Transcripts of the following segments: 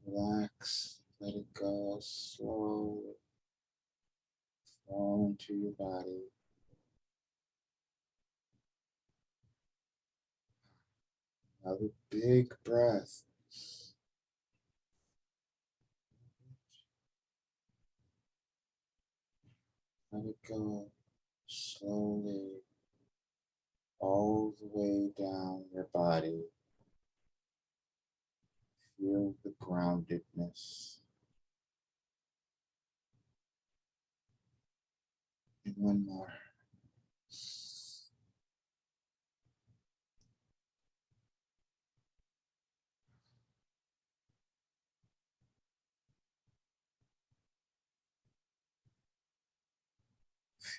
Relax, let it go slowly, fall into your body. Another big breath. Let it go slowly all the way down your body. Feel the groundedness. And one more.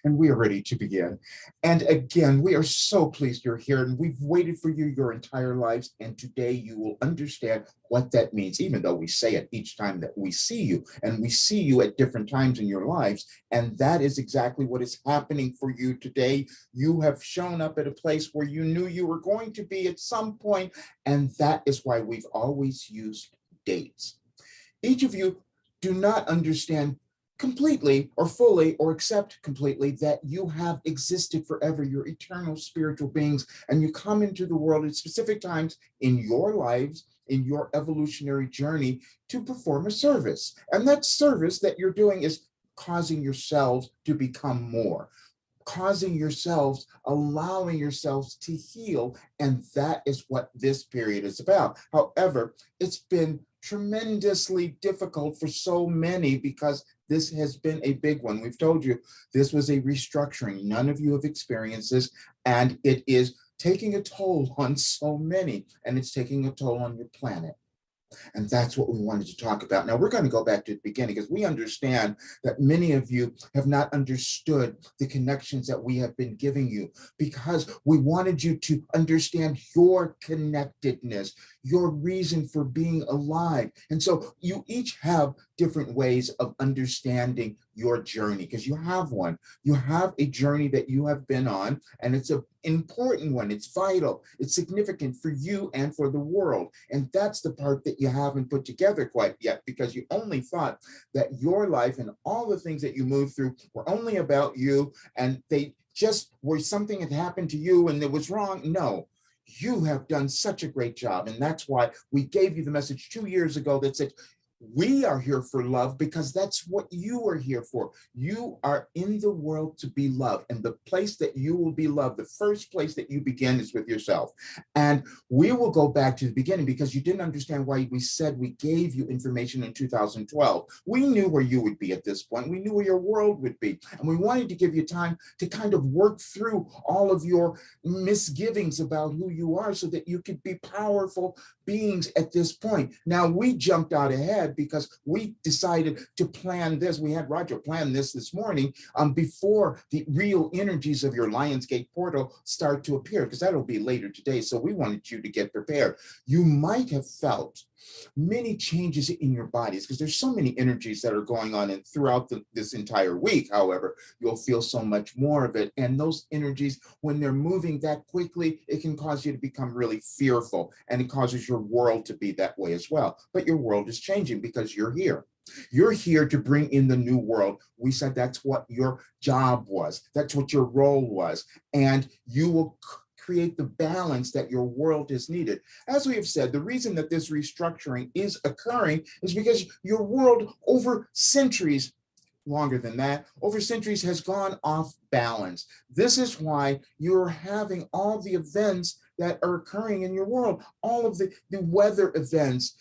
And we are ready to begin. And again, we are so pleased you're here, and we've waited for you your entire lives. And today you will understand what that means, even though we say it each time that we see you, and we see you at different times in your lives. And that is exactly what is happening for you today. You have shown up at a place where you knew you were going to be at some point, and that is why we've always used dates. Each of you do not understand completely or fully or accept completely that you have existed forever. You're eternal spiritual beings, and you come into the world at specific times in your lives, in your evolutionary journey, to perform a service. And that service that you're doing is causing yourselves to become more, causing yourselves, allowing yourselves to heal. And that is what this period is about. However, it's been tremendously difficult for so many because this has been a big one. We've told you this was a restructuring. None of you have experienced this, and it is taking a toll on so many, and it's taking a toll on your planet. And that's what we wanted to talk about. Now, we're going to go back to the beginning because we understand that many of you have not understood the connections that we have been giving you, because we wanted you to understand your connectedness, your reason for being alive. And so you each have different ways of understanding your journey, because you have one. You have a journey that you have been on, and it's an important one. It's vital. It's significant for you and for the world. And that's the part that you haven't put together quite yet, because you only thought that your life and all the things that you moved through were only about you, and they just were something that happened to you and it was wrong. No, you have done such a great job. And that's why we gave you the message 2 years ago that said, we are here for love, because that's what you are here for. You are in the world to be loved. And the place that you will be loved, the first place that you begin, is with yourself. And we will go back to the beginning, because you didn't understand why we said we gave you information in 2012. We knew where you would be at this point. We knew where your world would be. And we wanted to give you time to kind of work through all of your misgivings about who you are, so that you could be powerful beings at this point. Now, we jumped out ahead because we decided to plan this. We had Roger plan this morning, before the real energies of your Lionsgate portal start to appear, because that'll be later today. So we wanted you to get prepared. You might have felt many changes in your bodies, because there's so many energies that are going on, and throughout this entire week, however, you'll feel so much more of it. And those energies, when they're moving that quickly, it can cause you to become really fearful, and it causes your world to be that way as well. But your world is changing because you're here. You're here to bring in the new world. We said that's what your job was, that's what your role was, and you will create the balance that your world is needed. As we have said, the reason that this restructuring is occurring is because your world, over centuries, longer than that, over centuries, has gone off balance. This is why you're having all the events that are occurring in your world, all of the weather events,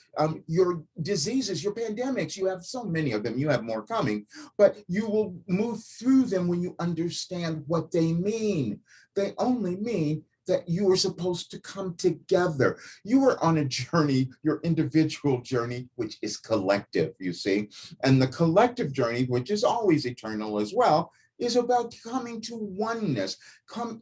your diseases, your pandemics. You have so many of them. You have more coming, but you will move through them when you understand what they mean. They only mean that you are supposed to come together. You are on a journey, your individual journey, which is collective, you see. And the collective journey, which is always eternal as well, is about coming to oneness,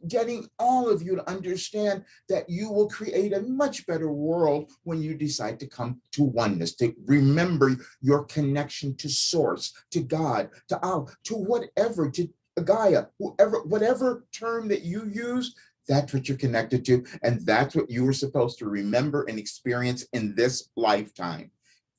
getting all of you to understand that you will create a much better world when you decide to come to oneness, to remember your connection to source, to God, to Allah, to whatever, to Gaia, whoever, whatever term that you use. That's what you're connected to, and that's what you were supposed to remember and experience in this lifetime.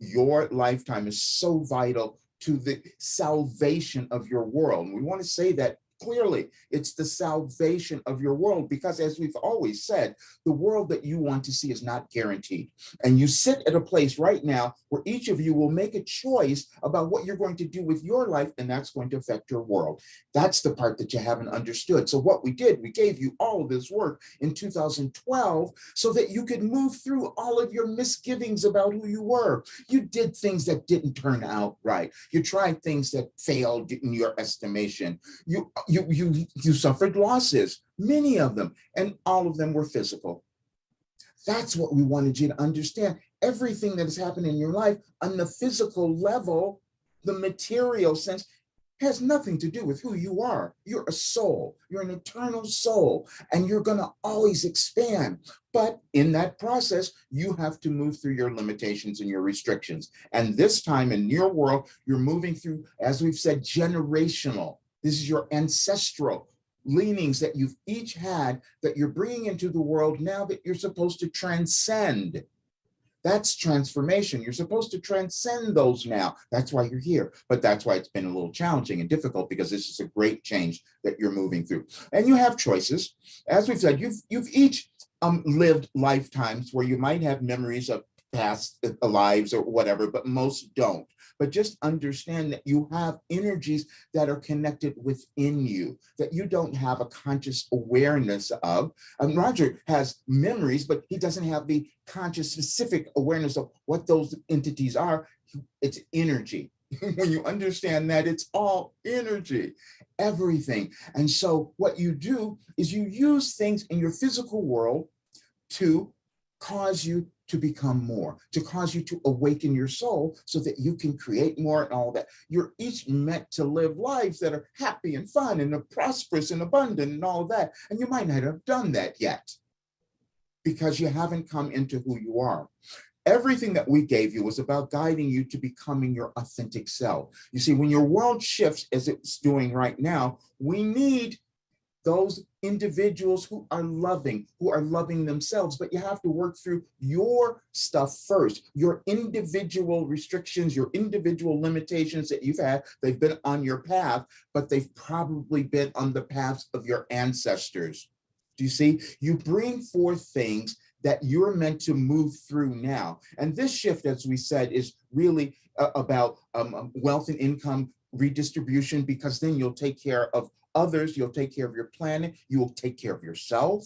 Your lifetime is so vital to the salvation of your world. And we want to say that clearly. It's the salvation of your world, because as we've always said, the world that you want to see is not guaranteed. And you sit at a place right now where each of you will make a choice about what you're going to do with your life, and that's going to affect your world. That's the part that you haven't understood. So what we did, we gave you all of this work in 2012 so that you could move through all of your misgivings about who you were. You did things that didn't turn out right. You tried things that failed in your estimation. You suffered losses, many of them, and all of them were physical. That's what we wanted you to understand. Everything that has happened in your life on the physical level, the material sense, has nothing to do with who you are. You're a soul. You're an eternal soul, and you're going to always expand. But in that process, you have to move through your limitations and your restrictions. And this time in your world, you're moving through, as we've said, generational. This is your ancestral leanings that you've each had that you're bringing into the world now that you're supposed to transcend. That's transformation. You're supposed to transcend those now. That's why you're here. But that's why it's been a little challenging and difficult, because this is a great change that you're moving through. And you have choices. As we've said, you've each lived lifetimes where you might have memories of past lives or whatever, but most don't. But just understand that you have energies that are connected within you, that you don't have a conscious awareness of. Roger has memories, but he doesn't have the conscious specific awareness of what those entities are. It's energy. When you understand that, it's all energy, everything. And so what you do is you use things in your physical world to cause you to become more, to cause you to awaken your soul so that you can create more and all that. You're each meant to live lives that are happy and fun and prosperous and abundant and all that. And you might not have done that yet because you haven't come into who you are. Everything that we gave you was about guiding you to becoming your authentic self. You see, when your world shifts as it's doing right now, we need those individuals who are loving themselves, but you have to work through your stuff first, your individual restrictions, your individual limitations that you've had. They've been on your path, but they've probably been on the paths of your ancestors. Do you see? You bring forth things that you're meant to move through now. And this shift, as we said, is really about wealth and income redistribution, because then you'll take care of others, you'll take care of your planet, you will take care of yourself.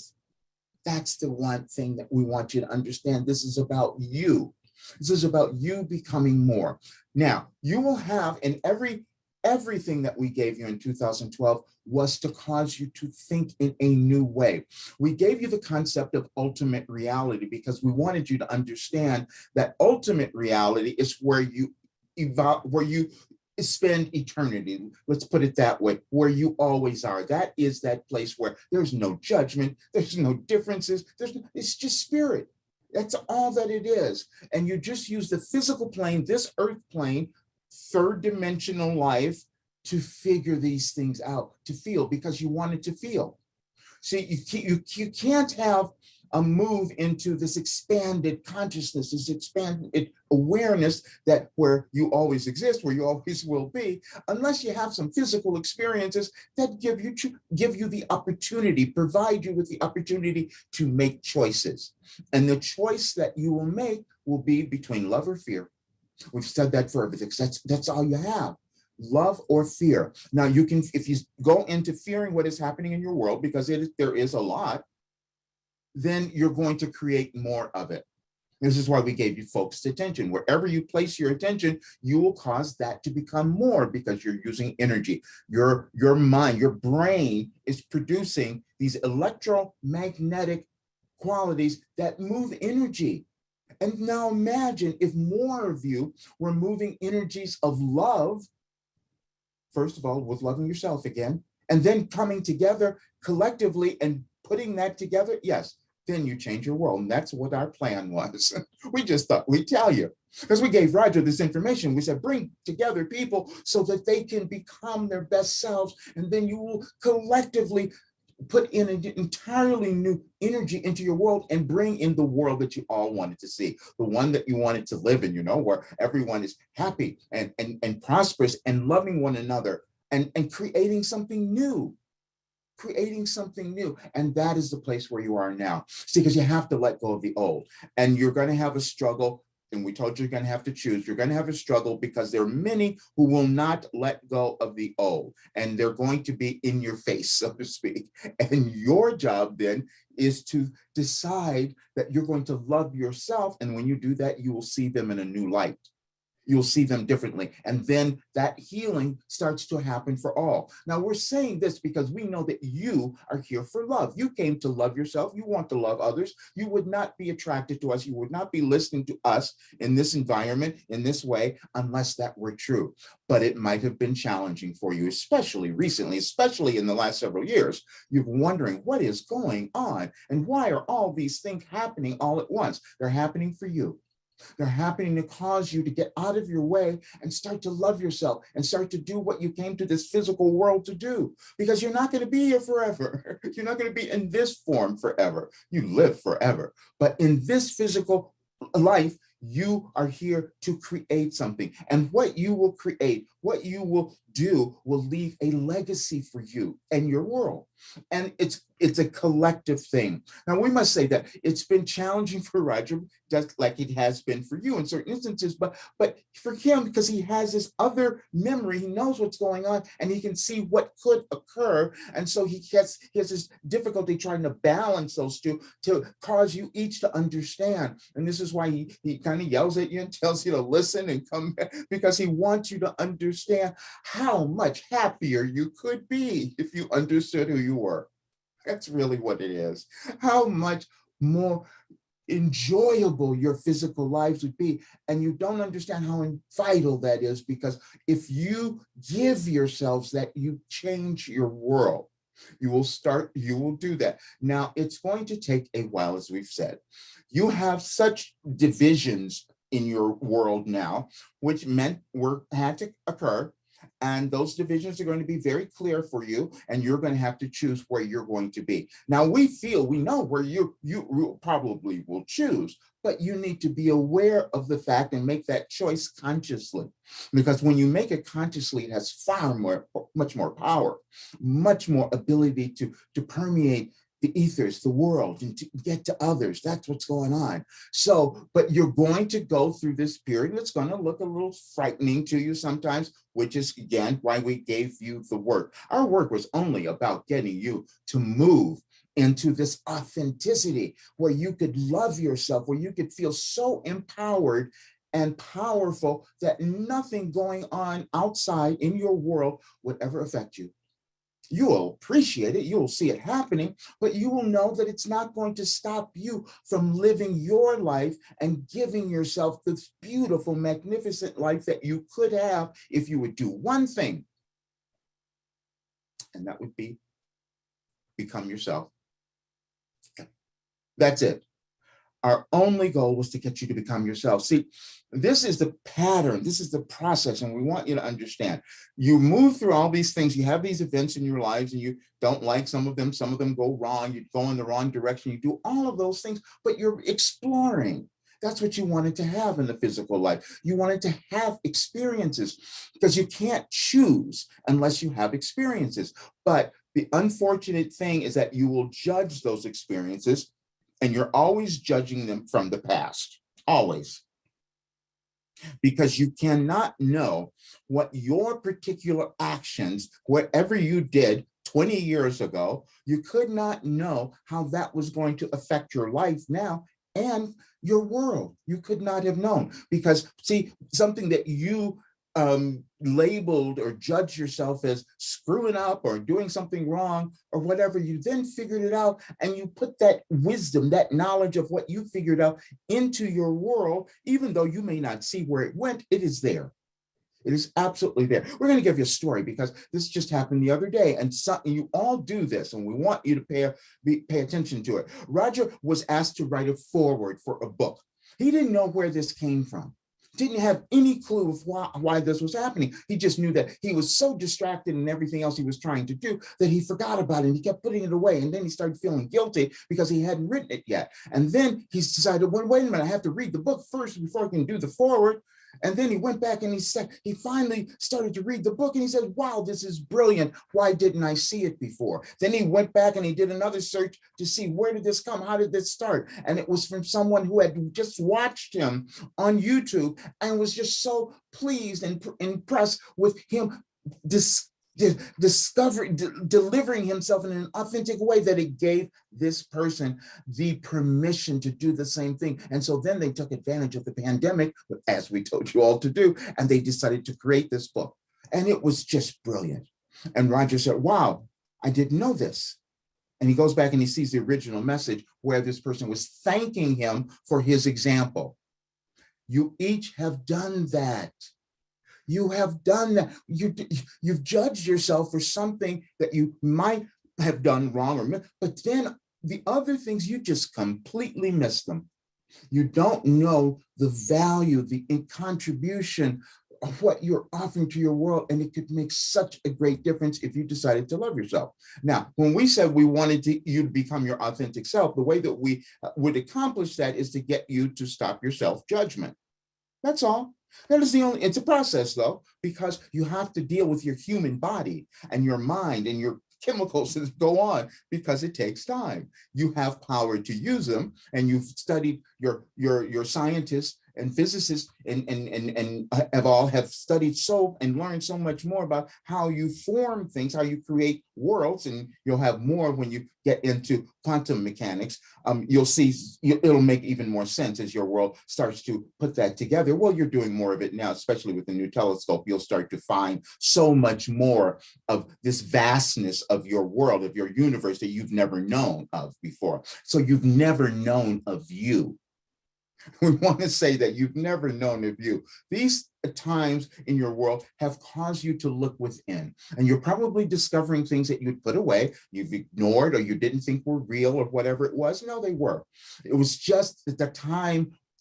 That's the one thing that we want you to understand. This is about you. This is about you becoming more. Now, you will have in everything that we gave you in 2012 was to cause you to think in a new way. We gave you the concept of ultimate reality because we wanted you to understand that ultimate reality is where you evolve, where you spend eternity. Let's put it that way, where you always are. That is that place where there's no judgment, there's no differences, it's just spirit. That's all that it is. And you just use the physical plane, this earth plane, third dimensional life, to figure these things out, to feel, because you wanted to feel. See, you can't have a move into this expanded consciousness, this expanded awareness that where you always exist, where you always will be, unless you have some physical experiences that give you the opportunity, provide you with the opportunity to make choices. And the choice that you will make will be between love or fear. We've said that for everything. That's all you have. Love or fear. Now you can, if you go into fearing what is happening in your world, because there is a lot, then you're going to create more of it. This is why we gave you focused attention. Wherever you place your attention, you will cause that to become more because you're using energy. Your mind, your brain is producing these electromagnetic qualities that move energy. And now imagine if more of you were moving energies of love, first of all, with loving yourself again, and then coming together collectively and putting that together. Yes, then you change your world. And that's what our plan was. We just thought we'd tell you. Because we gave Roger this information. We said, bring together people so that they can become their best selves. And then you will collectively put in an entirely new energy into your world and bring in the world that you all wanted to see, the one that you wanted to live in, where everyone is happy and prosperous and loving one another and creating something new. And that is the place where you are now. See, because you have to let go of the old, and you're going to have a struggle. And we told you you're going to have to choose. You're going to have a struggle because there are many who will not let go of the old, and they're going to be in your face, so to speak. And your job then is to decide that you're going to love yourself. And when you do that, you will see them in a new light. You'll see them differently. And then that healing starts to happen for all. Now, we're saying this because we know that you are here for love. You came to love yourself. You want to love others. You would not be attracted to us. You would not be listening to us in this environment, in this way, unless that were true. But it might have been challenging for you, especially recently, especially in the last several years. You're wondering what is going on and why are all these things happening all at once? They're happening for you. They're happening to cause you to get out of your way and start to love yourself and start to do what you came to this physical world to do, because you're not going to be here forever. You're not going to be in this form forever. You live forever. But in this physical life, you are here to create something. And what you will create, what you will do, will leave a legacy for you and your world. And it's a collective thing. Now, we must say that it's been challenging for Roger, just like it has been for you in certain instances, but for him, because he has this other memory, he knows what's going on and he can see what could occur. And so he has this difficulty trying to balance those two to cause you each to understand. And this is why he kind of yells at you and tells you to listen and come back, because he wants you to understand how much happier you could be if you understood who you were. That's really what it is. How much more enjoyable your physical lives would be. And you don't understand how vital that is, because if you give yourselves that, you change your world. You will do that. Now, it's going to take a while, as we've said. You have such divisions in your world now, which had to occur. And those divisions are going to be very clear for you, and you're going to have to choose where you're going to be. Now, we know where you probably will choose, but you need to be aware of the fact and make that choice consciously. Because when you make it consciously, it has much more power, much more ability to permeate the ethers, the world, and to get to others. That's what's going on. So, but you're going to go through this period, and it's going to look a little frightening to you sometimes, which is, again, why we gave you the work. Our work was only about getting you to move into this authenticity where you could love yourself, where you could feel so empowered and powerful that nothing going on outside in your world would ever affect you. You will appreciate it, you will see it happening, but you will know that it's not going to stop you from living your life and giving yourself this beautiful, magnificent life that you could have if you would do one thing, and that would be become yourself. That's it. Our only goal was to get you to become yourself. See, this is the pattern. This is the process. And we want you to understand. You move through all these things. You have these events in your lives and you don't like some of them. Some of them go wrong. You go in the wrong direction. You do all of those things, but you're exploring. That's what you wanted to have in the physical life. You wanted to have experiences, because you can't choose unless you have experiences. But the unfortunate thing is that you will judge those experiences, and you're always judging them from the past, always. Because you cannot know what your particular actions, whatever you did 20 years ago, you could not know how that was going to affect your life now and your world. You could not have known, because see, something that you labeled or judged yourself as screwing up or doing something wrong or whatever, you then figured it out, and you put that wisdom, that knowledge of what you figured out into your world. Even though you may not see where it went, it is there. It is absolutely there. We're going to give you a story, because this just happened the other day, and you all do this, and we want you to pay attention to it. Roger was asked to write a foreword for a book. He didn't know where this came from. didn't have any clue of why this was happening. He just knew that he was so distracted in everything else he was trying to do that he forgot about it and he kept putting it away. And then he started feeling guilty because he hadn't written it yet. And then he decided, well, wait a minute, I have to read the book first before I can do the foreword. And then he went back and he finally started to read the book and he said, wow, this is brilliant. Why didn't I see it before? Then he went back and he did another search to see, where did this come? How did this start? And it was from someone who had just watched him on YouTube and was just so pleased and impressed with him delivering himself in an authentic way that it gave this person the permission to do the same thing. And so then they took advantage of the pandemic, as we told you all to do, and they decided to create this book. And it was just brilliant. And Roger said, wow, I didn't know this. And he goes back and he sees the original message where this person was thanking him for his example. You each have done that. You have done that. You've judged yourself for something that you might have done wrong, but then the other things, you just completely miss them. You don't know the value, the contribution of what you're offering to your world, and it could make such a great difference if you decided to love yourself. Now, when we said we wanted you to become your authentic self, the way that we would accomplish that is to get you to stop your self-judgment. That's all. That is the only, it's a process though, because you have to deal with your human body and your mind and your chemicals that go on, because it takes time. You have power to use them, and you've studied your scientists and physicists and have studied so and learned so much more about how you form things, how you create worlds, and you'll have more when you get into quantum mechanics. You'll see it'll make even more sense as your world starts to put that together. Well, you're doing more of it now, especially with the new telescope. You'll start to find so much more of this vastness of your world, of your universe, that you've never known of before. So you've never known of you. We want to say that you've never known of you. These times in your world have caused you to look within, and you're probably discovering things that you'd put away, you've ignored, or you didn't think were real, or whatever it was. No, they were. It was just that the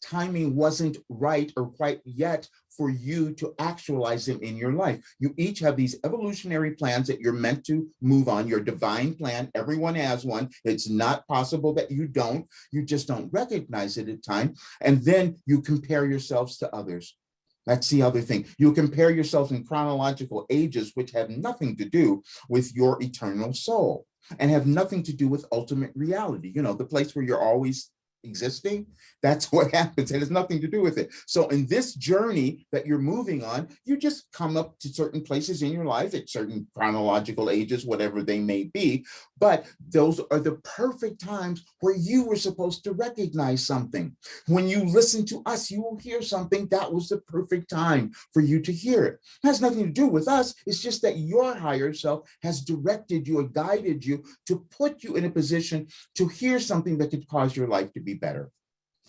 timing wasn't right or quite yet for you to actualize them in your life. You each have these evolutionary plans that you're meant to move on, your divine plan. Everyone has one. It's not possible that you don't. You just don't recognize it at times. And then you compare yourselves to others. That's the other thing. You compare yourself in chronological ages, which have nothing to do with your eternal soul and have nothing to do with ultimate reality. You know, the place where you're always existing, that's what happens. It has nothing to do with it. So in this journey that you're moving on, you just come up to certain places in your life at certain chronological ages, whatever they may be, but those are the perfect times where you were supposed to recognize something. When you listen to us, you will hear something. That was the perfect time for you to hear it. It has nothing to do with us. It's just that your higher self has directed you and guided you to put you in a position to hear something that could cause your life to be better.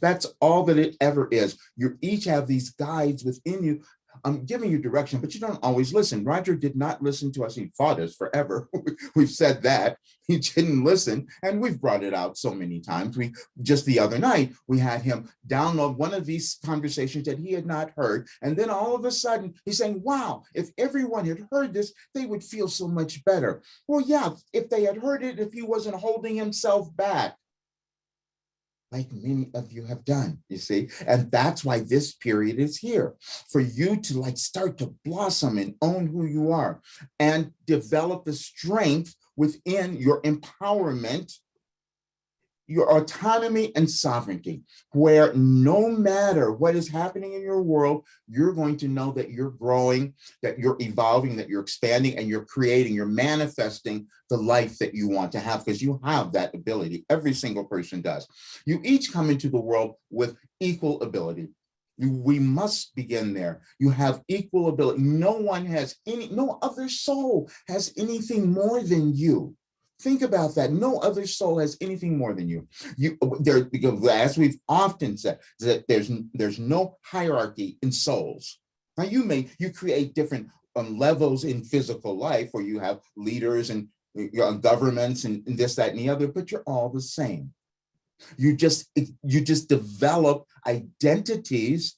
That's all that it ever is. You each have these guides within you, giving you direction, but you don't always listen. Roger did not listen to us. He fought us forever. We've said that. He didn't listen, and we've brought it out so many times. Just the other night, we had him download one of these conversations that he had not heard, and then all of a sudden, he's saying, wow, if everyone had heard this, they would feel so much better. Well, yeah, if they had heard it, if he wasn't holding himself back, like many of you have done, you see? And that's why this period is here, for you to start to blossom and own who you are and develop the strength within your empowerment, your autonomy and sovereignty, where no matter what is happening in your world, you're going to know that you're growing, that you're evolving, that you're expanding, and you're creating, you're manifesting the life that you want to have, because you have that ability. Every single person does. You each come into the world with equal ability. We must begin there. You have equal ability. No other soul has anything more than you. Think about that. No other soul has anything more than you. As we've often said, that there's no hierarchy in souls. Now you create different levels in physical life where you have leaders and governments and this, that, and the other, but you're all the same. You just develop identities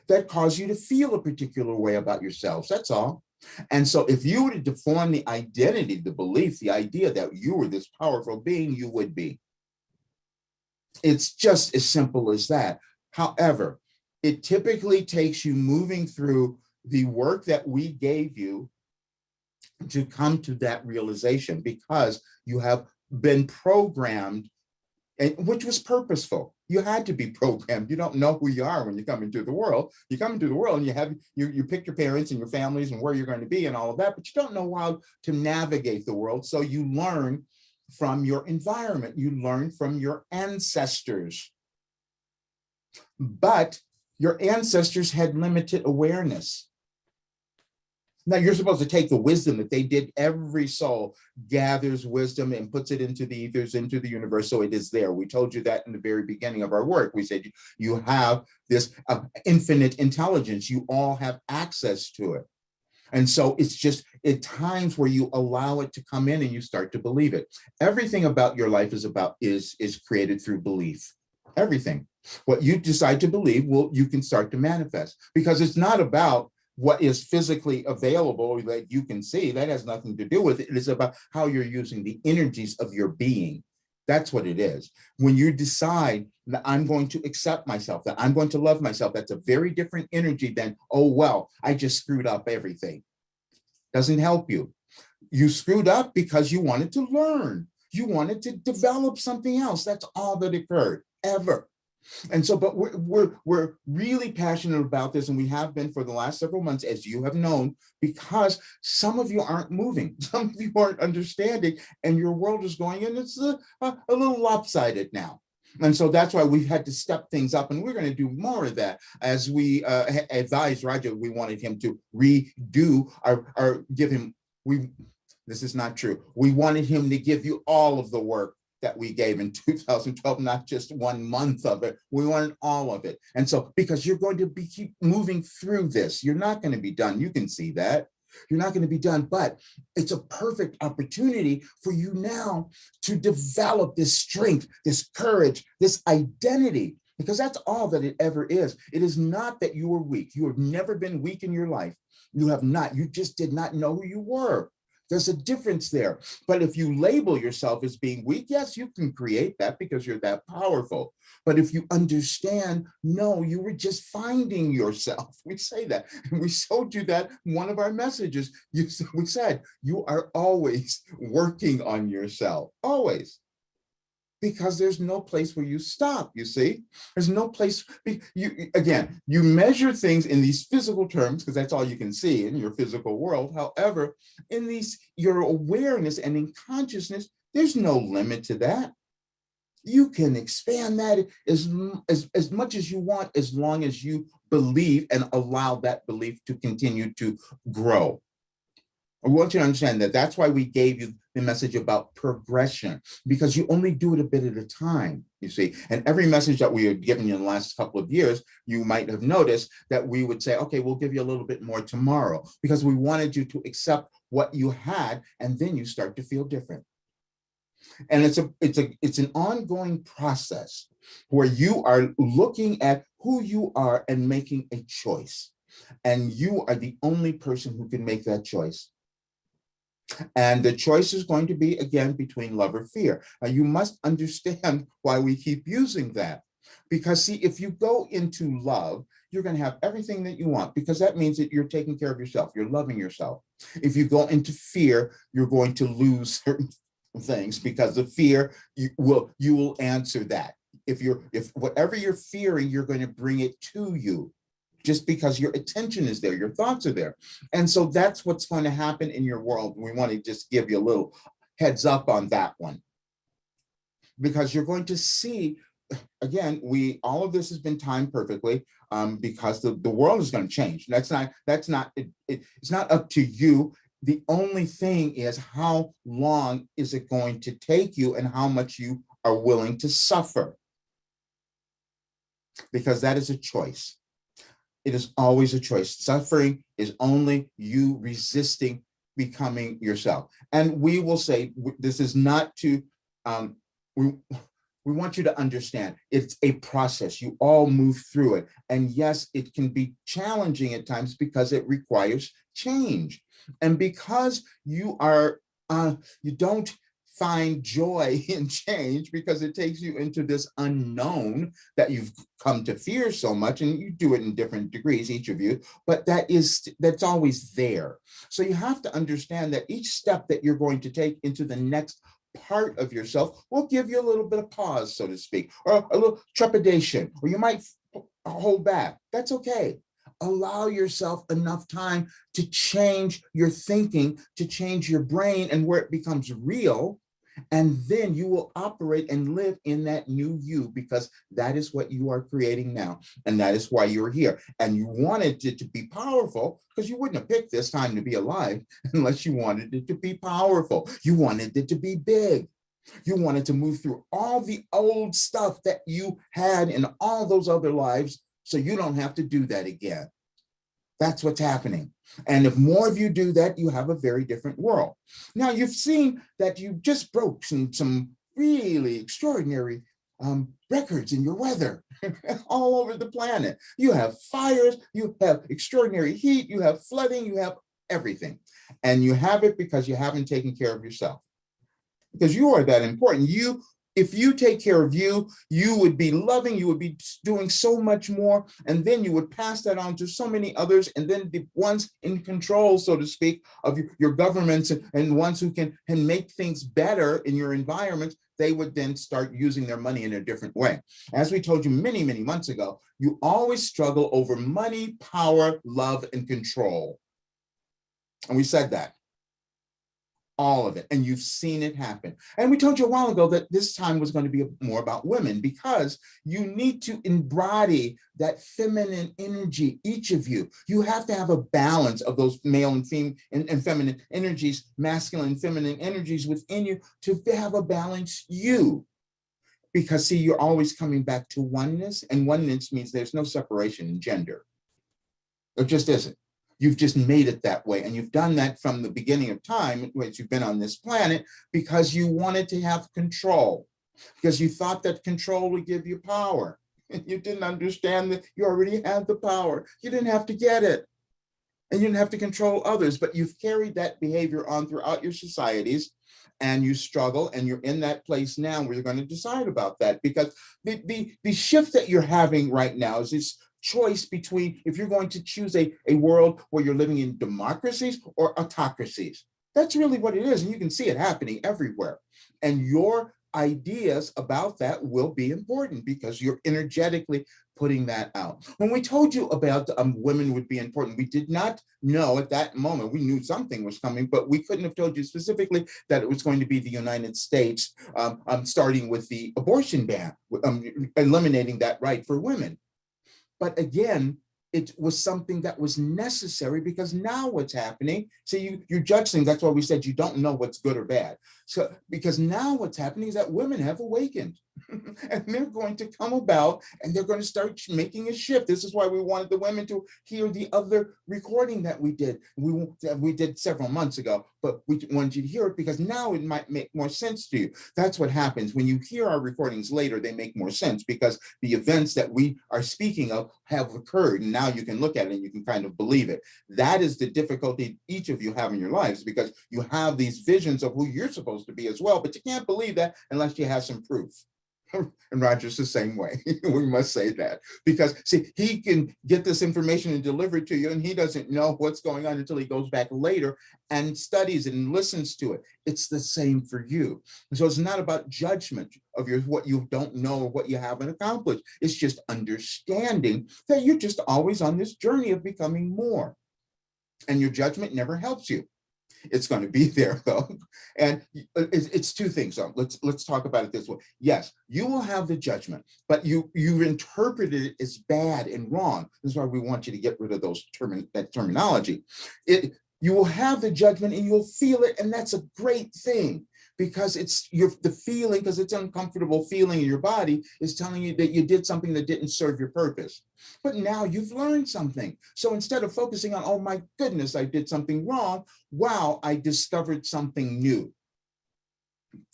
that cause you to feel a particular way about yourselves. That's all. And so if you were to deform the identity, the belief, the idea that you were this powerful being, you would be. It's just as simple as that. However, it typically takes you moving through the work that we gave you to come to that realization, because you have been programmed, and which was purposeful. You had to be programmed. You don't know who you are when you come into the world. You come into the world and you pick your parents and your families and where you're going to be and all of that, but you don't know how to navigate the world. So you learn from your environment. You learn from your ancestors. But your ancestors had limited awareness. Now you're supposed to take the wisdom that they did. Every soul gathers wisdom and puts it into the ethers, into the universe. So it is there. We told you that in the very beginning of our work. We said you have this infinite intelligence. You all have access to it. And so it's just at times where you allow it to come in and you start to believe it. Everything about your life is created through belief. Everything. What you decide to believe, you can start to manifest, because it's not about what is physically available that you can see. That has nothing to do with it. It is about how you're using the energies of your being. That's what it is. When you decide that I'm going to accept myself, that I'm going to love myself, that's a very different energy than, oh, well, I just screwed up everything. Doesn't help you. You screwed up because you wanted to learn. You wanted to develop something else. That's all that occurred, ever. And so, but we're really passionate about this, and we have been for the last several months, as you have known, because some of you aren't moving, some of you aren't understanding, and your world is going, and it's a little lopsided now. And so that's why we've had to step things up, and we're going to do more of that. As we advised Roger, we wanted him to redo or give him, this is not true. We wanted him to give you all of the work that we gave in 2012, not just 1 month of it. We wanted all of it. And so, because you're going to keep moving through this, you're not going to be done. You can see that. You're not going to be done, but it's a perfect opportunity for you now to develop this strength, this courage, this identity, because that's all that it ever is. It is not that you were weak. You have never been weak in your life. You have not. You just did not know who you were. There's a difference there. But if you label yourself as being weak, yes, you can create that because you're that powerful. But if you understand, no, you were just finding yourself. We say that. And we showed you that in one of our messages. We said, you are always working on yourself, always. Because there's no place where you stop, you see? There's no place, you measure things in these physical terms, because that's all you can see in your physical world. However, in your awareness and in consciousness, there's no limit to that. You can expand that as much as you want, as long as you believe and allow that belief to continue to grow. I want you to understand that that's why we gave you the message about progression, because you only do it a bit at a time, you see. And every message that we have given you in the last couple of years, you might have noticed that we would say, okay, we'll give you a little bit more tomorrow, because we wanted you to accept what you had, and then you start to feel different. And it's an ongoing process where you are looking at who you are and making a choice. And you are the only person who can make that choice. And the choice is going to be, again, between love or fear. Now, you must understand why we keep using that. Because, see, if you go into love, you're going to have everything that you want, because that means that you're taking care of yourself. You're loving yourself. If you go into fear, you're going to lose certain things, because the fear, you will answer that. If whatever you're fearing, you're going to bring it to you, just because your attention is there, your thoughts are there. And so that's what's going to happen in your world. We want to just give you a little heads up on that one, because you're going to see, again, all of this has been timed perfectly, because the world is going to change. It's not up to you. The only thing is, how long is it going to take you, and how much you are willing to suffer? Because that is a choice. It is always a choice. Suffering is only you resisting becoming yourself. And we will say, this is not to, We want you to understand it's a process. You all move through it. And yes, it can be challenging at times because it requires change. And because you don't find joy in change because it takes you into this unknown that you've come to fear so much, and you do it in different degrees, each of you, but that's always there. So you have to understand that each step that you're going to take into the next part of yourself will give you a little bit of pause, so to speak, or a little trepidation, or you might hold back. That's okay. Allow yourself enough time to change your thinking, to change your brain, and where it becomes real. And then you will operate and live in that new you, because that is what you are creating now. And that is why you're here. And you wanted it to be powerful, because you wouldn't have picked this time to be alive unless you wanted it to be powerful. You wanted it to be big. You wanted to move through all the old stuff that you had in all those other lives, so you don't have to do that again. That's what's happening. And if more of you do that, you have a very different world. Now, you've seen that you just broke some really extraordinary records in your weather all over the planet. You have fires, you have extraordinary heat, you have flooding, you have everything. And you have it because you haven't taken care of yourself. Because you are that important. If you take care of you, you would be loving, you would be doing so much more, and then you would pass that on to so many others, and then the ones in control, so to speak, of your governments and ones who can make things better in your environment, they would then start using their money in a different way. As we told you many, many months ago, you always struggle over money, power, love, and control. And we said that. All of it. And you've seen it happen. And we told you a while ago that this time was going to be more about women, because you need to embody that feminine energy, each of you. You have to have a balance of those male and female and feminine energies, masculine and feminine energies within you, to have a balanced you. Because see, you're always coming back to oneness, and oneness means there's no separation in gender. There just isn't. You've just made it that way. And you've done that from the beginning of time, which you've been on this planet, because you wanted to have control, because you thought that control would give you power. And you didn't understand that you already had the power. You didn't have to get it. And you didn't have to control others, but you've carried that behavior on throughout your societies, and you struggle, and you're in that place now where you're going to decide about that, because the shift that you're having right now is this choice between if you're going to choose a world where you're living in democracies or autocracies. That's really what it is. And you can see it happening everywhere. And your ideas about that will be important, because you're energetically putting that out. When we told you about women would be important, we did not know at that moment. We knew something was coming, but we couldn't have told you specifically that it was going to be the United States, starting with the abortion ban, eliminating that right for women. But again, it was something that was necessary, because now what's happening, see, you judge things. That's why we said you don't know what's good or bad. So, because now what's happening is that women have awakened and they're going to come about, and they're going to start making a shift. This is why we wanted the women to hear the other recording that we did. We did several months ago, but we wanted you to hear it because now it might make more sense to you. That's what happens when you hear our recordings later. They make more sense because the events that we are speaking of have occurred, and now you can look at it and you can kind of believe it. That is the difficulty each of you have in your lives, because you have these visions of who you're supposed to be as well, but you can't believe that unless you have some proof. And Roger's the same way. We must say that, because see, he can get this information and deliver it to you, and he doesn't know what's going on until he goes back later and studies it and listens to it. It's the same for you. So it's not about judgment of what you don't know or what you haven't accomplished. It's just understanding that you're just always on this journey of becoming more, and your judgment never helps you. It's going to be there though. And it's two things. So let's talk about it this way. Yes, you will have the judgment, but you interpreted it as bad and wrong. This is why we want you to get rid of that terminology. You will have the judgment and you'll feel it, and that's a great thing, because it's the feeling, because it's uncomfortable feeling in your body is telling you that you did something that didn't serve your purpose. But now you've learned something. So instead of focusing on, oh my goodness, I did something wrong, wow, I discovered something new.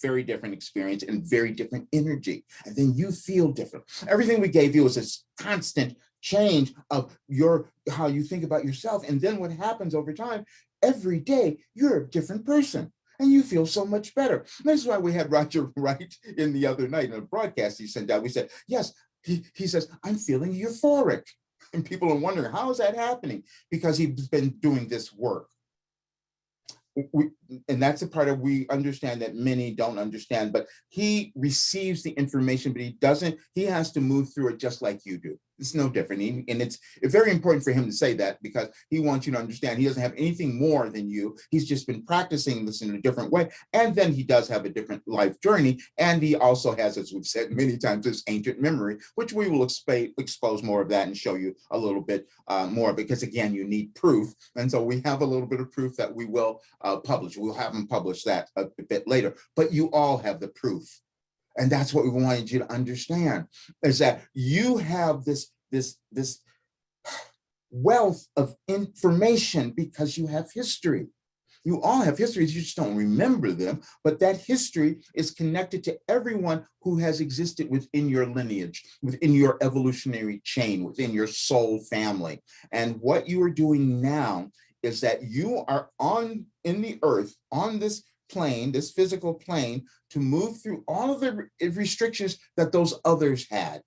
very different experience and very different energy. And then you feel different. Everything we gave you is this constant change of how you think about yourself. And then what happens over time, every day, you're a different person. And you feel so much better. That's why we had Roger Wright in the other night in a broadcast he sent out. We said, yes, he says, I'm feeling euphoric. And people are wondering, how is that happening? Because he's been doing this work. And that's the part of we understand that many don't understand, but he receives the information, but he has to move through it just like you do. It's no different. And it's very important for him to say that because he wants you to understand he doesn't have anything more than you. He's just been practicing this in a different way. And then he does have a different life journey. And he also has, as we've said many times, this ancient memory, which we will expose more of that and show you a little bit more, because again, you need proof. And so we have a little bit of proof that we will publish. We'll have him publish that a bit later, but you all have the proof. And that's what we wanted you to understand, is that you have this wealth of information because you have history. You all have histories, you just don't remember them, but that history is connected to everyone who has existed within your lineage, within your evolutionary chain, within your soul family. And what you are doing now is that you are in the earth, on this plane, this physical plane, to move through all of the restrictions that those others had,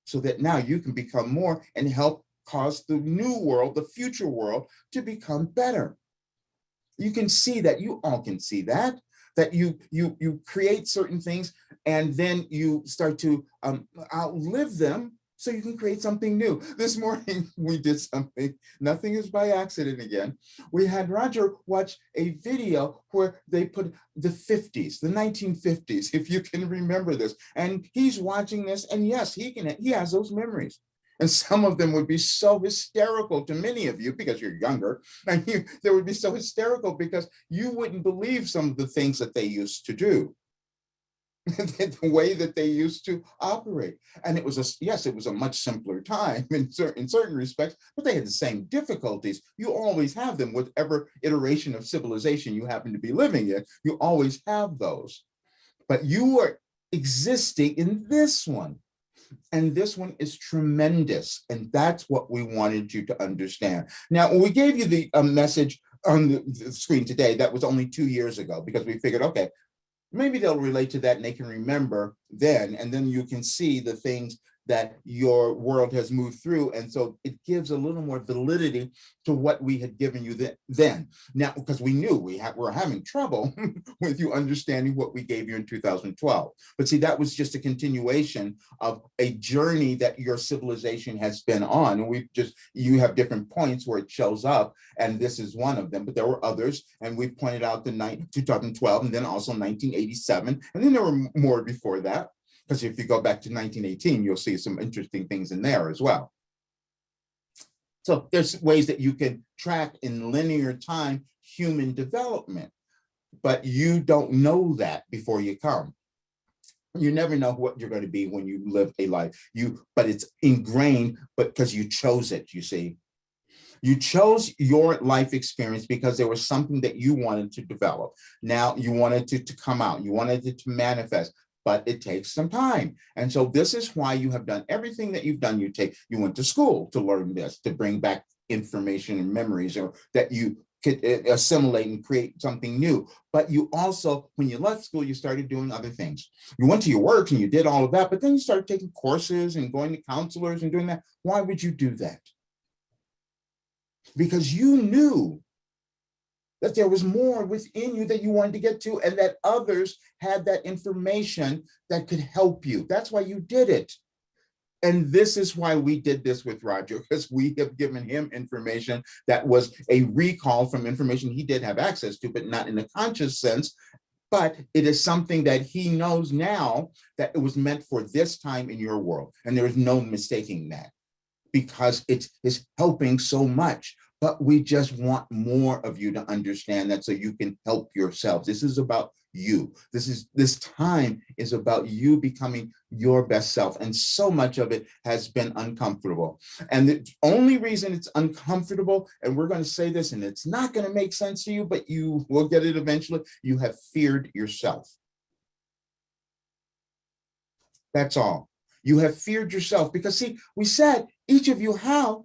so that now you can become more and help cause the new world, the future world, to become better. You can see that, you all can see that you create certain things and then you start to outlive them, so you can create something new. This morning, we did something, nothing is by accident again. We had Roger watch a video where they put the 50s, the 1950s, if you can remember this. And he's watching this, and yes, he has those memories. And some of them would be so hysterical to many of you because you're younger, and they would be so hysterical because you wouldn't believe some of the things that they used to do. The way that they used to operate. And it was a much simpler time in certain respects, but they had the same difficulties. You always have them, whatever iteration of civilization you happen to be living in, you always have those. But you are existing in this one. And this one is tremendous. And that's what we wanted you to understand. Now, when we gave you the message on the screen today, that was only 2 years ago, because we figured, okay, maybe they'll relate to that and they can remember then, and then you can see the things that your world has moved through. And so it gives a little more validity to what we had given you then. Now, because we knew we were having trouble with you understanding what we gave you in 2012. But see, that was just a continuation of a journey that your civilization has been on. And you have different points where it shows up, and this is one of them, but there were others. And we pointed out the 2012, and then also 1987. And then there were more before that. Because if you go back to 1918, you'll see some interesting things in there as well. So there's ways that you can track in linear time human development, but you don't know that before you come. You never know what you're going to be when you live a life. But it's ingrained, but because you chose it, you see. You chose your life experience because there was something that you wanted to develop. Now you wanted it to come out. You wanted it to manifest. But it takes some time. And so this is why you have done everything that you've done. You went to school to learn this, to bring back information and memories, or that you could assimilate and create something new. But you also, when you left school, you started doing other things. You went to your work and you did all of that, but then you started taking courses and going to counselors and doing that. Why would you do that? Because you knew that there was more within you that you wanted to get to, and that others had that information that could help you. That's why you did it. And this is why we did this with Roger, because we have given him information that was a recall from information he did have access to, but not in a conscious sense. But it is something that he knows now that it was meant for this time in your world. And there is no mistaking that. because it is helping so much. But we just want more of you to understand that so you can help yourselves. This is about you. This time is about you becoming your best self. And so much of it has been uncomfortable. And the only reason it's uncomfortable, and we're going to say this, and it's not going to make sense to you, but you will get it eventually, you have feared yourself. That's all. You have feared yourself because, see, we said each of you have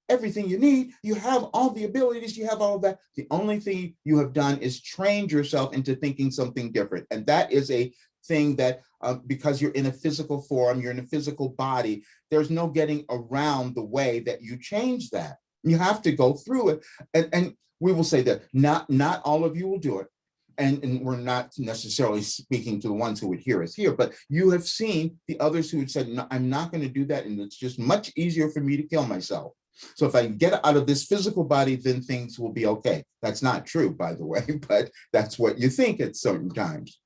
everything you need. You have all the abilities. You have all of that. The only thing you have done is trained yourself into thinking something different. And that is a thing that because you're in a physical form, you're in a physical body, there's no getting around the way that you change that. You have to go through it. And we will say that not all of you will do it. And we're not necessarily speaking to the ones who would hear us here, but you have seen the others who had said, no, I'm not going to do that. And it's just much easier for me to kill myself. So if I get out of this physical body, then things will be okay. That's not true, by the way, but that's what you think at certain times.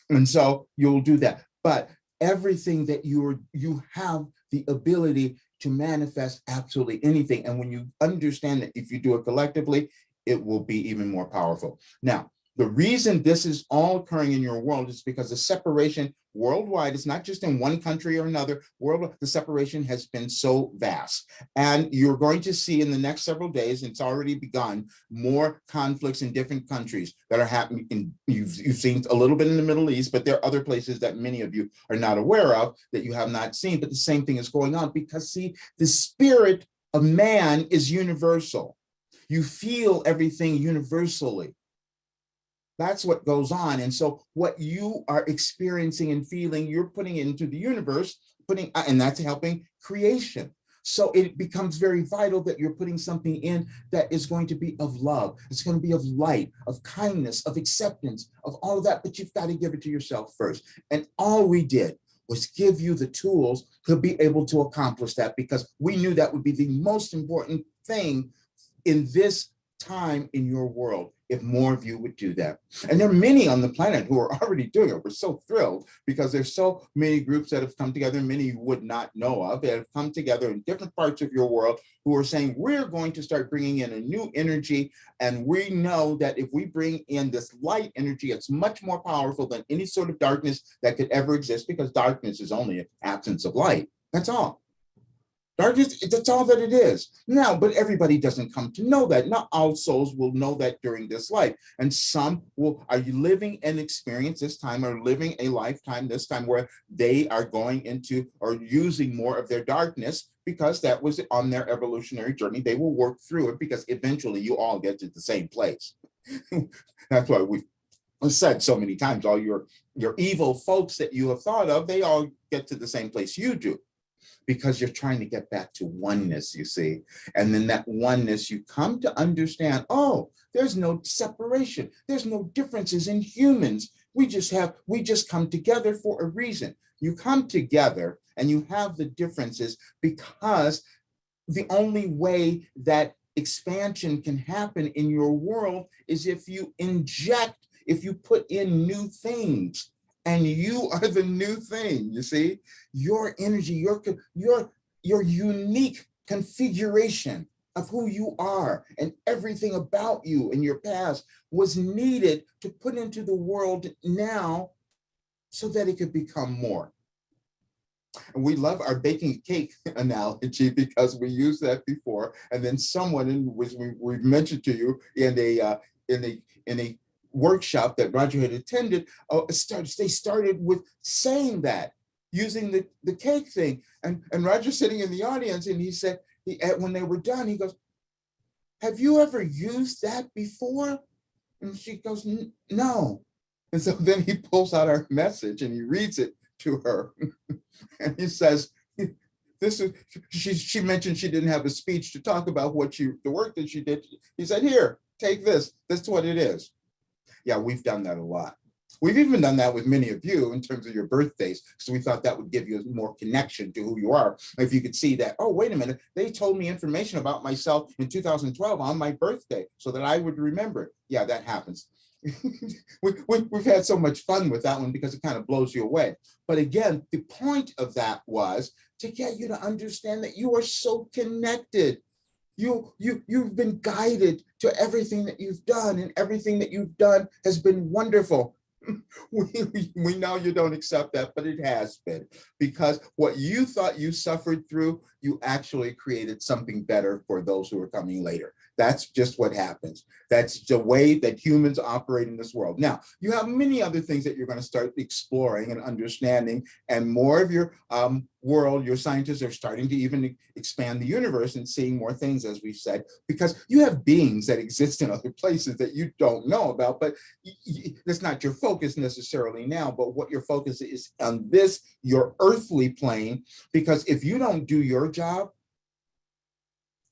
And so you'll do that. But everything that you have the ability to manifest absolutely anything. And when you understand that if you do it collectively, it will be even more powerful. Now, the reason this is all occurring in your world is because the separation worldwide, it's not just in one country or another, worldwide, the separation has been so vast. And you're going to see in the next several days, and it's already begun, more conflicts in different countries that are happening. You've seen a little bit in the Middle East, but there are other places that many of you are not aware of that you have not seen, but the same thing is going on because, see, the spirit of man is universal. You feel everything universally. That's what goes on. And so what you are experiencing and feeling, you're putting into the universe, and that's helping creation. So it becomes very vital that you're putting something in that is going to be of love. It's going to be of light, of kindness, of acceptance, of all of that. But you've got to give it to yourself first. And all we did was give you the tools to be able to accomplish that, because we knew that would be the most important thing in this time in your world, if more of you would do that. And there are many on the planet who are already doing it. We're so thrilled because there's so many groups that have come together, many you would not know of, that have come together in different parts of your world who are saying, we're going to start bringing in a new energy. And we know that if we bring in this light energy, it's much more powerful than any sort of darkness that could ever exist, because darkness is only an absence of light. That's all. Darkness, that's all that it is. Now, but everybody doesn't come to know that. Not all souls will know that during this life. And some are living an experience this time, or living a lifetime this time, where they are going into or using more of their darkness, because that was on their evolutionary journey. They will work through it, because eventually you all get to the same place. That's why we've said so many times, all your evil folks that you have thought of, they all get to the same place you do, because you're trying to get back to oneness, you see. And then that oneness, you come to understand, oh, there's no separation. There's no differences in humans. We just come together for a reason. You come together and you have the differences because the only way that expansion can happen in your world is if you put in new things. And you are the new thing, you see? Your energy, your unique configuration of who you are and everything about you and your past was needed to put into the world now so that it could become more. And we love our baking a cake analogy because we used that before. And then someone, which we mentioned to you in a workshop that Roger had attended, they started with saying that, using the cake thing. And Roger sitting in the audience, and he said, when they were done, he goes, have you ever used that before? And she goes, no. And so then he pulls out our message and he reads it to her. And he says, she mentioned she didn't have a speech to talk about the work that she did. He said, here, take this. That's what it is. Yeah, we've done that a lot. We've even done that with many of you in terms of your birthdays. So we thought that would give you more connection to who you are. If you could see that, oh, wait a minute, they told me information about myself in 2012 on my birthday so that I would remember it. Yeah, that happens. We've had so much fun with that one because it kind of blows you away. But again, the point of that was to get you to understand that you are so connected. You've been guided to everything that you've done, and everything that you've done has been wonderful. We know you don't accept that, but it has been, because what you thought you suffered through, you actually created something better for those who are coming later. That's just what happens. That's the way that humans operate in this world. Now, you have many other things that you're going to start exploring and understanding, and more of your world, your scientists are starting to even expand the universe and seeing more things, as we've said, because you have beings that exist in other places that you don't know about, but that's not your focus necessarily now, but what your focus is on this, your earthly plane, because if you don't do your job,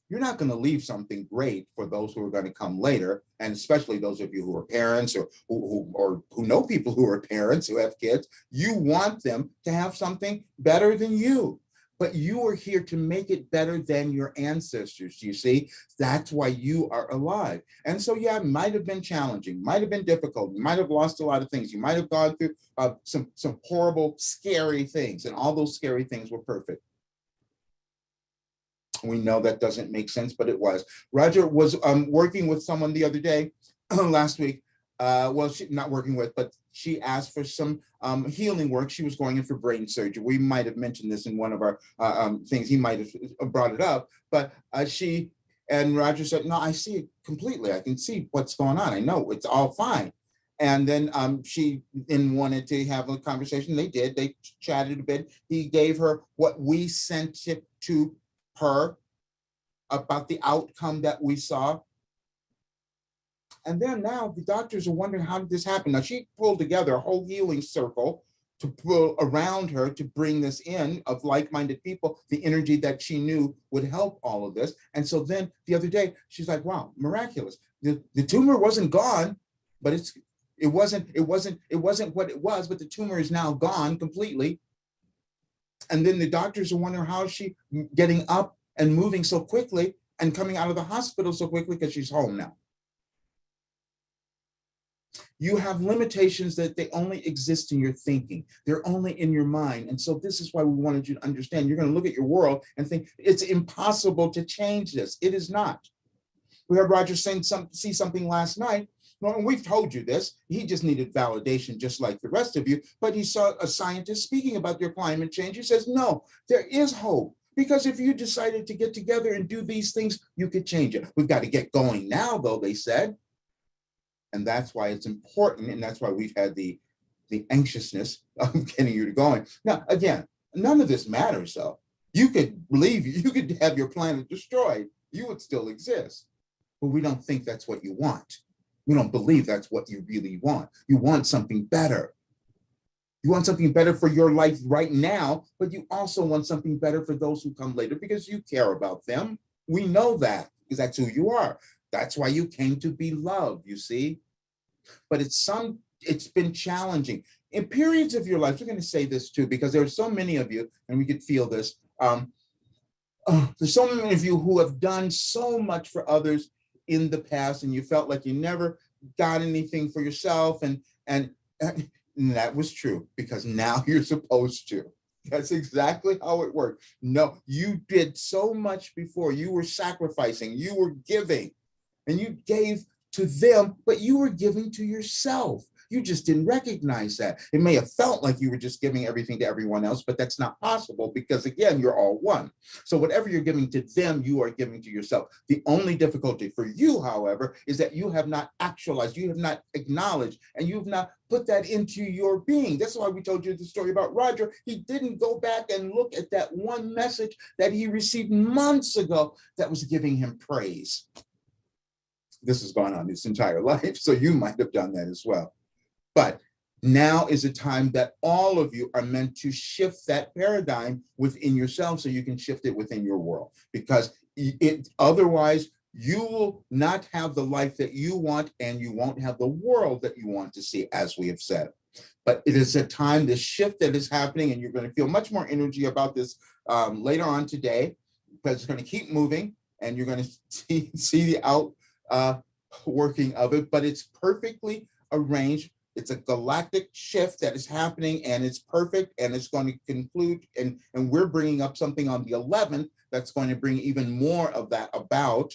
you're not going to leave something great for those who are going to come later, and especially those of you who are parents, or who know people who are parents who have kids. You want them to have something better than you, but you are here to make it better than your ancestors. You see, that's why you are alive. And so, yeah, it might have been challenging, might have been difficult. You might have lost a lot of things. You might have gone through some horrible, scary things, and all those scary things were perfect. We know that doesn't make sense, but it was. Roger was working with someone the other day, last week. Well, she not working with, but she asked for some healing work. She was going in for brain surgery. We might have mentioned this in one of our things. He might have brought it up, but she and Roger said, "No, I see it completely. I can see what's going on. I know it's all fine." And then she then wanted to have a conversation. They did. They chatted a bit. He gave her what we sent it to her about the outcome that we saw. And then now the doctors are wondering, how did this happen? Now, she pulled together a whole healing circle to pull around her to bring this in of like-minded people, the energy that she knew would help all of this. And so then the other day, she's like, wow, miraculous. The tumor wasn't gone, but it wasn't what it was, but the tumor is now gone completely. And then the doctors are wondering, how is she getting up and moving so quickly and coming out of the hospital so quickly, because she's home now. You have limitations that they only exist in your thinking. They're only in your mind. And so this is why we wanted you to understand. You're going to look at your world and think it's impossible to change this. It is not. We heard Roger see something last night. Well, and we've told you this. He just needed validation, just like the rest of you. But he saw a scientist speaking about their climate change. He says, no, there is hope. Because if you decided to get together and do these things, you could change it. We've got to get going now, though, they said. And that's why it's important. And that's why we've had the anxiousness of getting you to going. Now, again, none of this matters, though. You could leave, you could have your planet destroyed. You would still exist. But we don't think that's what you want. We don't believe that's what you really want. You want something better. You want something better for your life right now, but you also want something better for those who come later, because you care about them. We know that, because that's who you are. That's why you came to be loved, you see. But it's been challenging. In periods of your life, we're going to say this too, because there are so many of you, and we could feel this. There's so many of you who have done so much for others in the past, and you felt like you never got anything for yourself, and that was true, because now you're supposed to. That's exactly how it worked. No, you did so much before. You were sacrificing, you were giving, and you gave to them, but you were giving to yourself. You just didn't recognize that. It may have felt like you were just giving everything to everyone else, but that's not possible, because again, you're all one. So whatever you're giving to them, you are giving to yourself. The only difficulty for you, however, is that you have not actualized, you have not acknowledged, and you've not put that into your being. That's why we told you the story about Roger. He didn't go back and look at that one message that he received months ago that was giving him praise. This has gone on his entire life, so you might have done that as well. But now is a time that all of you are meant to shift that paradigm within yourself, so you can shift it within your world, because otherwise you will not have the life that you want, and you won't have the world that you want to see, as we have said. But it is a time, this shift that is happening, and you're going to feel much more energy about this later on today, because it's going to keep moving, and you're going to see the working of it, but it's perfectly arranged. It's a galactic shift that is happening, and it's perfect, and it's going to conclude. And we're bringing up something on the 11th that's going to bring even more of that about,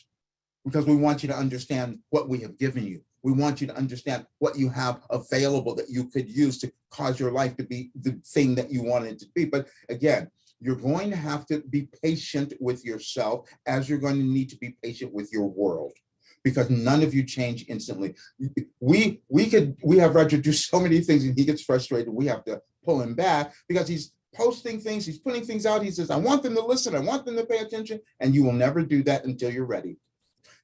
because we want you to understand what we have given you. We want you to understand what you have available that you could use to cause your life to be the thing that you want it to be. But again, you're going to have to be patient with yourself, as you're going to need to be patient with your world, because none of you change instantly. We have Roger do so many things, and he gets frustrated. We have to pull him back because he's posting things, he's putting things out. He says, I want them to listen, I want them to pay attention, and you will never do that until you're ready.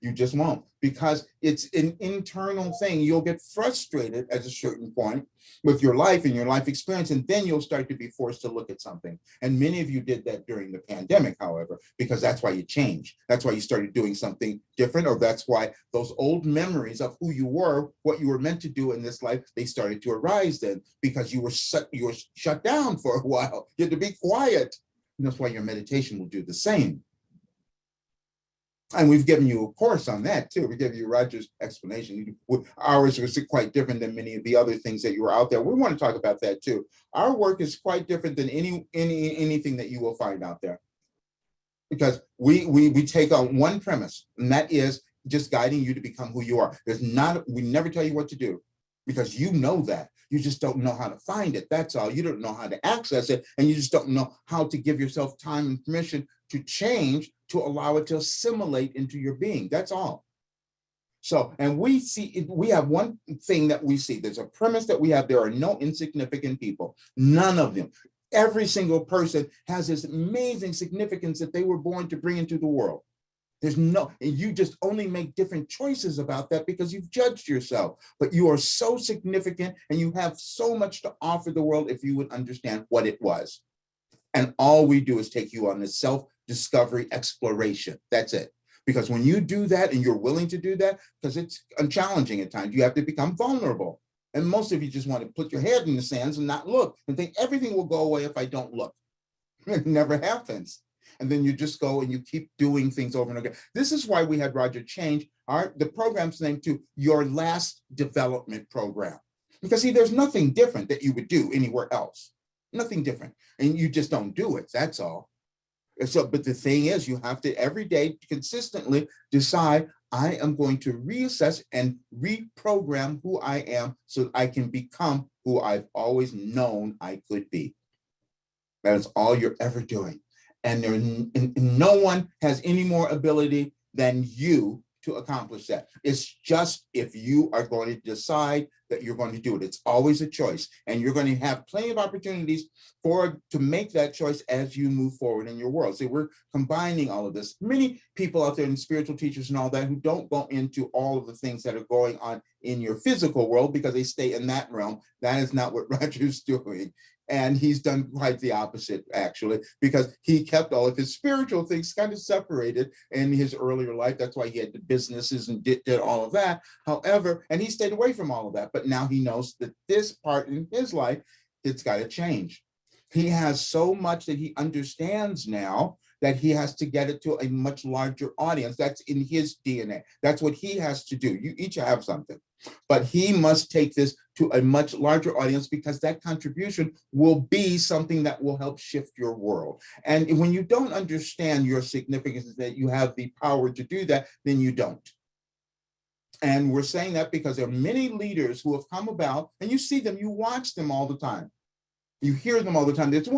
You just won't, because it's an internal thing. You'll get frustrated at a certain point with your life and your life experience, and then you'll start to be forced to look at something. And many of you did that during the pandemic, however, because that's why you changed. That's why you started doing something different, or that's why those old memories of who you were, what you were meant to do in this life, they started to arise then, because you were shut down for a while. You had to be quiet. And that's why your meditation will do the same. And we've given you a course on that too. We gave you Roger's explanation. Ours was quite different than many of the other things that you were out there. We want to talk about that too. Our work is quite different than anything that you will find out there, because we take on one premise, and that is just guiding you to become who you are. We never tell you what to do, because you know that. You just don't know how to find it. That's all. You don't know how to access it, and you just don't know how to give yourself time and permission to change, to allow it to assimilate into your being. That's all. So, and we have one thing that we see. There's a premise that we have. There are no insignificant people. None of them. Every single person has this amazing significance that they were born to bring into the world. And you just only make different choices about that because you've judged yourself. But you are so significant, and you have so much to offer the world if you would understand what it was. And all we do is take you on this self-discovery exploration. That's it. Because when you do that, and you're willing to do that, because it's challenging at times, you have to become vulnerable. And most of you just want to put your head in the sands and not look, and think everything will go away if I don't look. It never happens. And then you just go and you keep doing things over and over again. This is why we had Roger change the program's name to Your Last Development Program. Because see, there's nothing different that you would do anywhere else. Nothing different. And you just don't do it. That's all. So, but the thing is, you have to every day consistently decide, I am going to reassess and reprogram who I am so that I can become who I've always known I could be. That is all you're ever doing. And no one has any more ability than you to accomplish that. It's just if you are going to decide that you're going to do it. It's always a choice, and you're going to have plenty of opportunities to make that choice as you move forward in your world. So we're combining all of this. Many people out there, and spiritual teachers and all that, who don't go into all of the things that are going on in your physical world because they stay in that realm. That is not what Roger's doing. And he's done quite the opposite, actually, because he kept all of his spiritual things kind of separated in his earlier life. That's why he had the businesses and did all of that. However, and he stayed away from all of that. But now he knows that this part in his life, it's got to change. He has so much that he understands now that he has to get it to a much larger audience. That's in his DNA. That's what he has to do. You each have something. But he must take this to a much larger audience, because that contribution will be something that will help shift your world. And when you don't understand your significance, that you have the power to do that, then you don't. And we're saying that because there are many leaders who have come about, and you see them, you watch them all the time. You hear them all the time. There's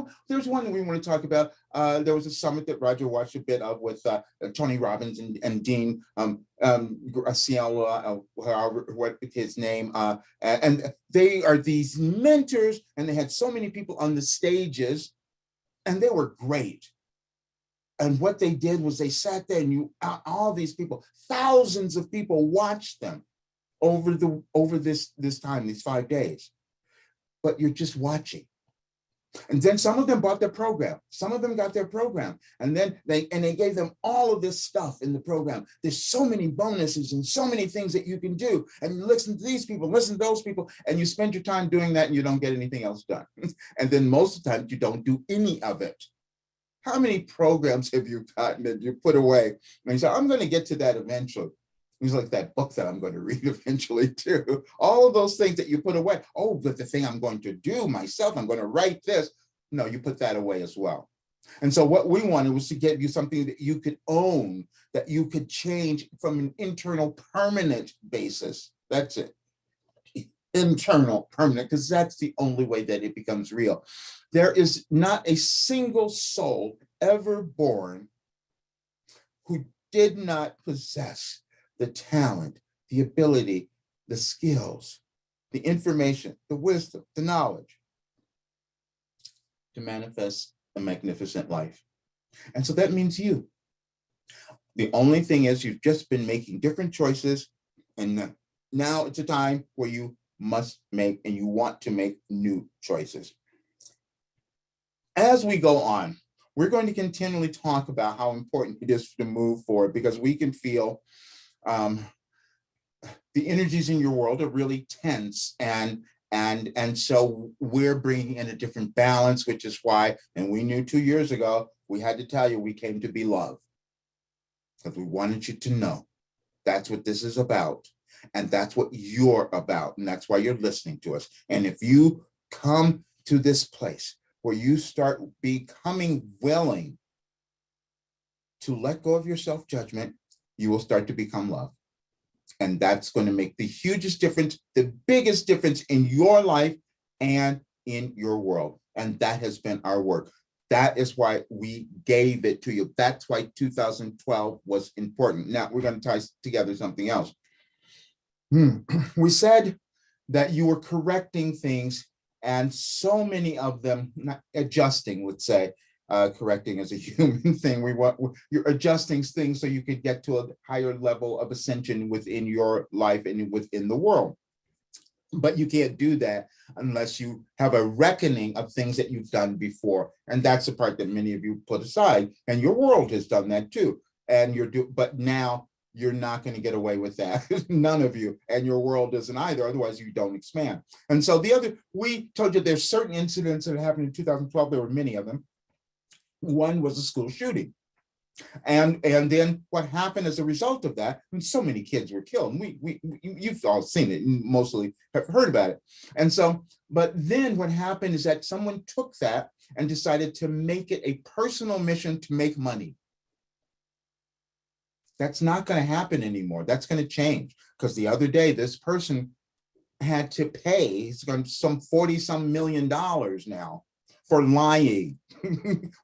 one that we want to talk about. There was a summit that Roger watched a bit of with Tony Robbins and Dean Graciela, what his name, and they are these mentors, and they had so many people on the stages, and they were great. And what they did was they sat there, and all these people, thousands of people watched them over this time, these 5 days. But you're just watching. And then some of them bought their program. Some of them got their program. And then they gave them all of this stuff in the program. There's so many bonuses and so many things that you can do. And you listen to these people, listen to those people, and you spend your time doing that, and you don't get anything else done. And then most of the time you don't do any of it. How many programs have you gotten that you put away? And you say, I'm going to get to that eventually. It's like that book that I'm going to read eventually too. All of those things that you put away. Oh, but the thing I'm going to do myself, I'm going to write this. No, you put that away as well. And so what we wanted was to give you something that you could own, that you could change from an internal permanent basis. That's it. Internal permanent, because that's the only way that it becomes real. There is not a single soul ever born who did not possess the talent, the ability, the skills, the information, the wisdom, the knowledge to manifest a magnificent life. And so that means you. The only thing is you've just been making different choices, and now it's a time where you must make and you want to make new choices. As we go on, we're going to continually talk about how important it is to move forward, because we can feel the energies in your world are really tense, and so we're bringing in a different balance, which is why, and we knew 2 years ago, we had to tell you we came to be loved, because we wanted you to know that's what this is about, and that's what you're about, and that's why you're listening to us. And if you come to this place where you start becoming willing to let go of your self-judgment, you will start to become love. And that's going to make the hugest difference, the biggest difference in your life and in your world. And that has been our work. That is why we gave it to you. That's why 2012 was important. Now we're going to tie together something else. We said that you were correcting things, and so many of them, not adjusting, let's say, correcting as a human thing. You're adjusting things so you could get to a higher level of ascension within your life and within the world. But you can't do that unless you have a reckoning of things that you've done before. And that's the part that many of you put aside. And your world has done that too. And but now you're not going to get away with that. None of you, and your world doesn't either. Otherwise, you don't expand. And so we told you there's certain incidents that happened in 2012. There were many of them. One was a school shooting. And then what happened as a result of that, and so many kids were killed. And you've all seen it and mostly have heard about it. And so, but then what happened is that someone took that and decided to make it a personal mission to make money. That's not going to happen anymore. That's going to change, because the other day, this person had to pay some $40-some million now for lying.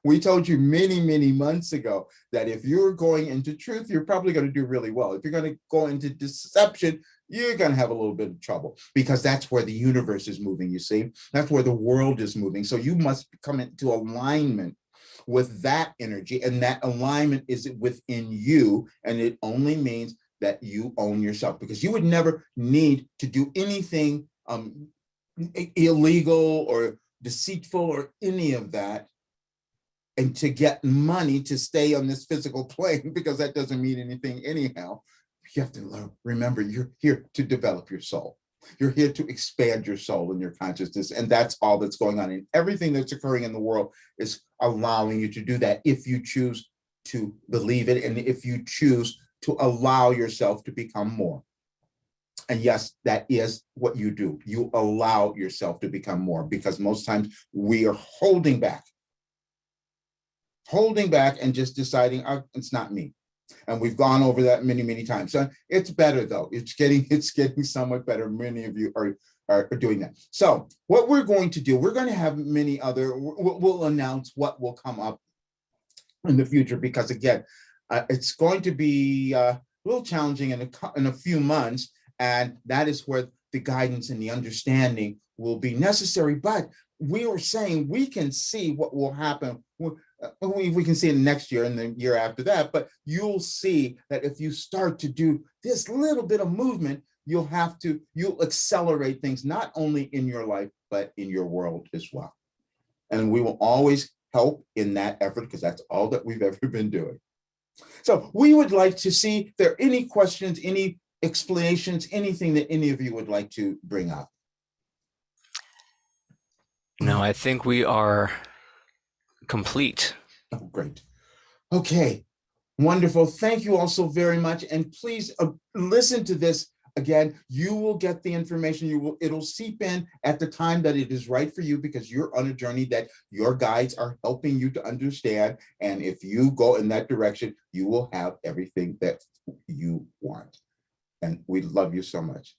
We told you many, many months ago that if you're going into truth, you're probably going to do really well. If you're going to go into deception, you're going to have a little bit of trouble, because that's where the universe is moving, you see. That's where the world is moving. So you must come into alignment with that energy, and that alignment is within you, and it only means that you own yourself, because you would never need to do anything illegal or deceitful or any of that, and to get money to stay on this physical plane, because that doesn't mean anything anyhow. You have to remember, you're here to develop your soul. You're here to expand your soul and your consciousness, and that's all that's going on. And everything that's occurring in the world is allowing you to do that, if you choose to believe it, and if you choose to allow yourself to become more. And yes, that is what you do. You allow yourself to become more, because most times we are holding back and just deciding, oh, it's not me. And we've gone over that many, many times. So it's better though. It's getting somewhat better. Many of you are doing that. So what we're going to do, we're going to have many other, we'll announce what will come up in the future, because again, it's going to be a little challenging in a few months. And that is where the guidance and the understanding will be necessary. But we were saying we can see what will happen. We can see it next year and the year after that, but you'll see that if you start to do this little bit of movement, you'll accelerate things, not only in your life, but in your world as well. And we will always help in that effort, because that's all that we've ever been doing. So we would like to see if there are any questions, any explanations, anything that any of you would like to bring up. No, I think we are complete. Oh, great. Okay. Wonderful. Thank you all so very much. And please listen to this again. You will get the information. It'll seep in at the time that it is right for you, because you're on a journey that your guides are helping you to understand. And if you go in that direction, you will have everything that you want. And we love you so much.